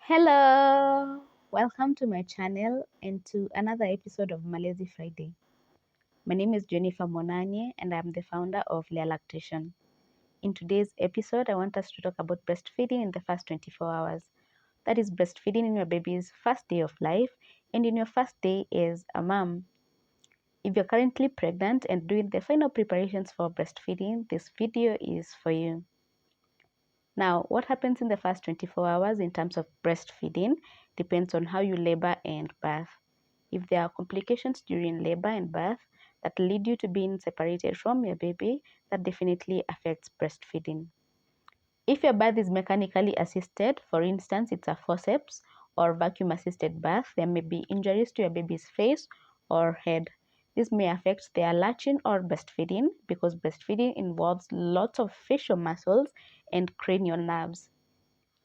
Hello, welcome to my channel and to another episode of Malezi Friday. My name is Jennifer Munanie and I'm the founder of Lea Lactation. In today's episode, I want us to talk about breastfeeding in the first 24 hours. That is breastfeeding in your baby's first day of life and in your first day as a mom. If you're currently pregnant and doing the final preparations for breastfeeding, this video is for you. Now, what happens in the first 24 hours in terms of breastfeeding depends on how you labor and birth. If there are complications during labor and birth that lead you to being separated from your baby, that definitely affects breastfeeding. If your birth is mechanically assisted, for instance, it's a forceps or vacuum assisted birth, there may be injuries to your baby's face or head. This may affect their latching or breastfeeding because breastfeeding involves lots of facial muscles and cranial nerves.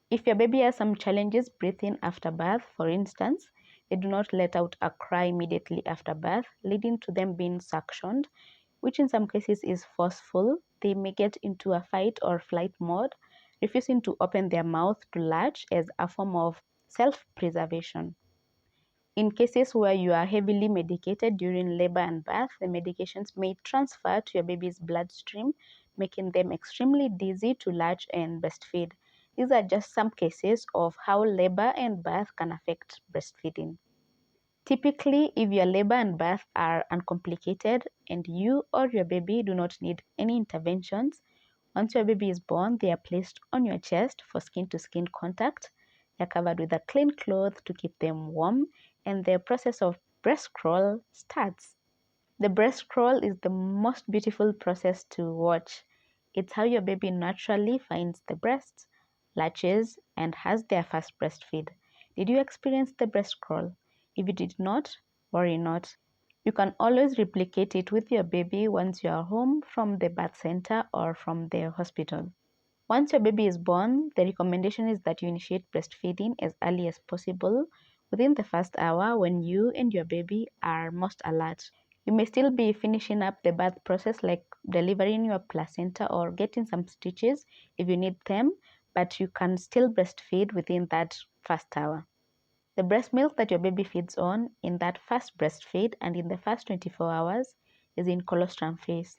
If your baby has some challenges breathing after birth, for instance, they do not let out a cry immediately after birth, leading to them being suctioned, which in some cases is forceful. They may get into a fight or flight mode, refusing to open their mouth to latch as a form of self-preservation. In cases where you are heavily medicated during labor and birth, the medications may transfer to your baby's bloodstream, making them extremely dizzy to latch and breastfeed. These are just some cases of how labor and birth can affect breastfeeding. Typically, if your labor and birth are uncomplicated and you or your baby do not need any interventions, once your baby is born, they are placed on your chest for skin-to-skin contact. They are covered with a clean cloth to keep them warm, and the process of breast crawl starts. The breast crawl is the most beautiful process to watch. It's how your baby naturally finds the breast, latches, and has their first breastfeed. Did you experience the breast crawl? If you did not, worry not. You can always replicate it with your baby once you are home from the birth center or from the hospital. Once your baby is born, the recommendation is that you initiate breastfeeding as early as possible within the first hour when you and your baby are most alert. You may still be finishing up the birth process like delivering your placenta or getting some stitches if you need them, but you can still breastfeed within that first hour. The breast milk that your baby feeds on in that first breastfeed and in the first 24 hours is in colostrum phase.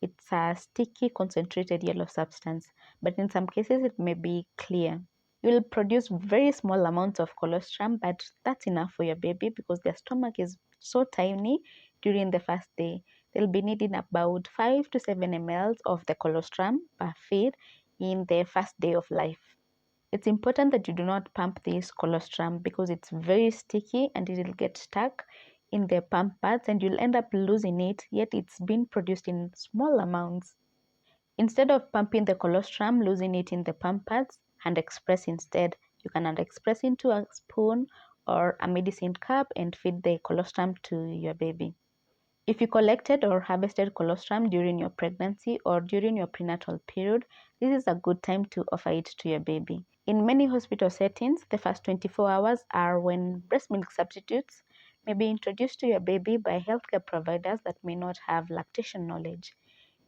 It's a sticky, concentrated yellow substance, but in some cases it may be clear. You will produce very small amounts of colostrum, but that's enough for your baby because their stomach is so tiny during the first day. They'll be needing about 5 to 7 ml of the colostrum per feed in their first day of life. It's important that you do not pump this colostrum because it's very sticky and it will get stuck in the pump pads and you'll end up losing it, yet it's been produced in small amounts. Instead of pumping the colostrum, losing it in the pump pads, hand express instead. You can hand express into a spoon or a medicine cup and feed the colostrum to your baby. If you collected or harvested colostrum during your pregnancy or during your prenatal period, this is a good time to offer it to your baby. In many hospital settings, the first 24 hours are when breast milk substitutes may be introduced to your baby by healthcare providers that may not have lactation knowledge.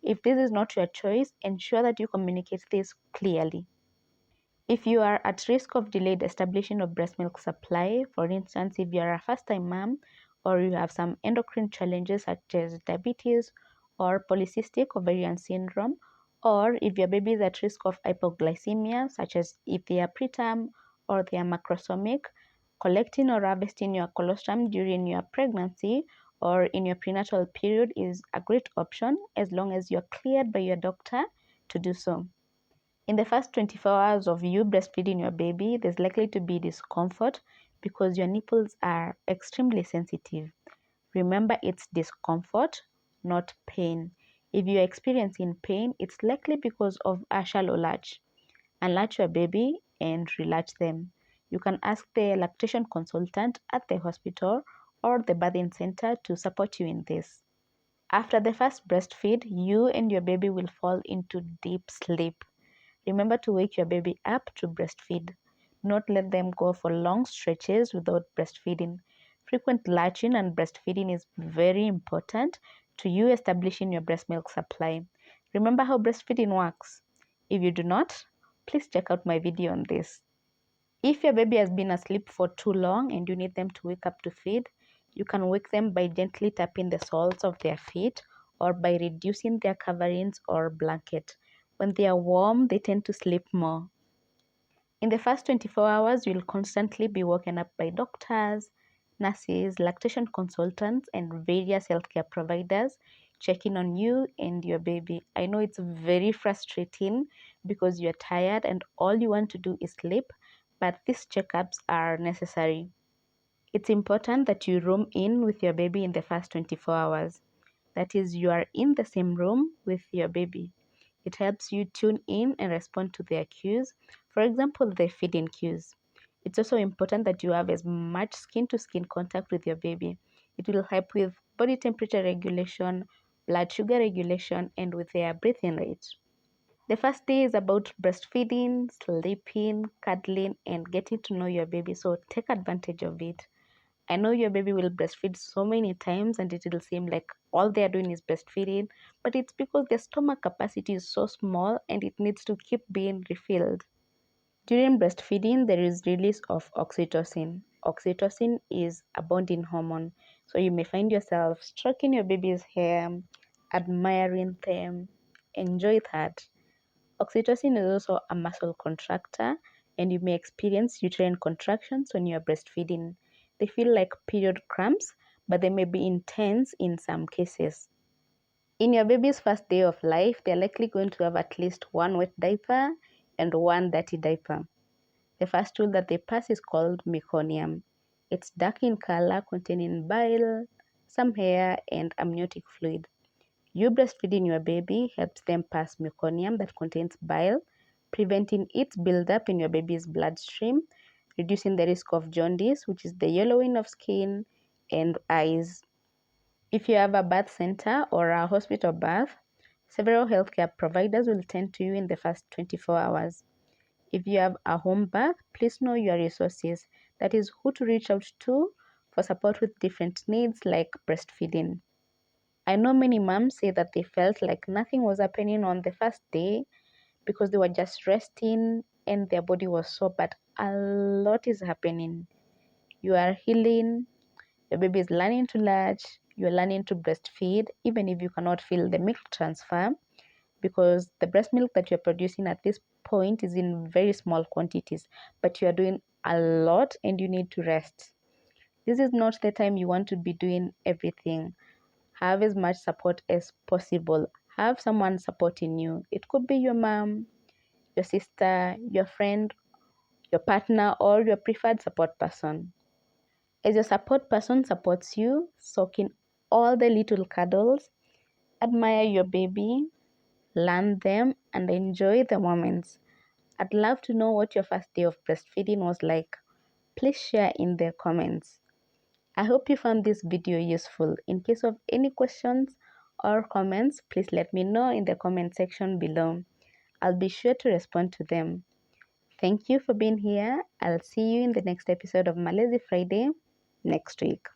If this is not your choice, ensure that you communicate this clearly. If you are at risk of delayed establishing of breast milk supply, for instance, if you are a first-time mom or you have some endocrine challenges such as diabetes or polycystic ovarian syndrome, or if your baby is at risk of hypoglycemia, such as if they are preterm or they are macrosomic, collecting or harvesting your colostrum during your pregnancy or in your prenatal period is a great option as long as you're cleared by your doctor to do so. In the first 24 hours of you breastfeeding your baby, there's likely to be discomfort because your nipples are extremely sensitive. Remember, it's discomfort, not pain. If you're experiencing pain, it's likely because of a shallow latch. Unlatch your baby and relatch them. You can ask the lactation consultant at the hospital or the birthing center to support you in this. After the first breastfeed, you and your baby will fall into deep sleep. Remember to wake your baby up to breastfeed. Do not let them go for long stretches without breastfeeding. Frequent latching and breastfeeding is very important to you establishing your breast milk supply. Remember how breastfeeding works. If you do not, please check out my video on this. If your baby has been asleep for too long and you need them to wake up to feed, you can wake them by gently tapping the soles of their feet or by reducing their coverings or blanket. When they are warm, they tend to sleep more. In the first 24 hours, you'll constantly be woken up by doctors, nurses, lactation consultants, and various healthcare providers checking on you and your baby. I know it's very frustrating because you're tired and all you want to do is sleep, but these checkups are necessary. It's important that you room in with your baby in the first 24 hours. That is, you are in the same room with your baby. It helps you tune in and respond to their cues, for example, the feeding cues. It's also important that you have as much skin to skin contact with your baby. It will help with body temperature regulation, blood sugar regulation, and with their breathing rate. The first day is about breastfeeding, sleeping, cuddling, and getting to know your baby. So take advantage of it. I know your baby will breastfeed so many times and it will seem like all they are doing is breastfeeding, but it's because their stomach capacity is so small and it needs to keep being refilled. During breastfeeding, there is release of oxytocin. Oxytocin is a bonding hormone, so you may find yourself stroking your baby's hair, admiring them, enjoy that. Oxytocin is also a muscle contractor, and you may experience uterine contractions when you are breastfeeding. They feel like period cramps, but they may be intense in some cases. In your baby's first day of life, they're likely going to have at least one wet diaper and one dirty diaper. The first stool that they pass is called meconium. It's dark in color, containing bile, some hair, and amniotic fluid. You breastfeeding your baby helps them pass meconium that contains bile, preventing its buildup in your baby's bloodstream, reducing the risk of jaundice, which is the yellowing of skin and eyes. If you have a birth center or a hospital birth, several healthcare providers will tend to you in the first 24 hours. If you have a home birth, please know your resources, that is, who to reach out to for support with different needs like breastfeeding. I know many moms say that they felt like nothing was happening on the first day because they were just resting and their body was sore, but a lot is happening. You are healing, your baby is learning to latch, you're learning to breastfeed, even if you cannot feel the milk transfer, because the breast milk that you're producing at this point is in very small quantities, but you are doing a lot and you need to rest. This is not the time you want to be doing everything. Have as much support as possible. Have someone supporting you. It could be your mom, your sister, your friend, your partner, or your preferred support person. As your support person supports you, soak in all the little cuddles, admire your baby, learn them, and enjoy the moments. I'd love to know what your first day of breastfeeding was like. Please share in the comments. I hope you found this video useful. In case of any questions or comments, please let me know in the comment section below. I'll be sure to respond to them. Thank you for being here. I'll see you in the next episode of Malezi Friday next week.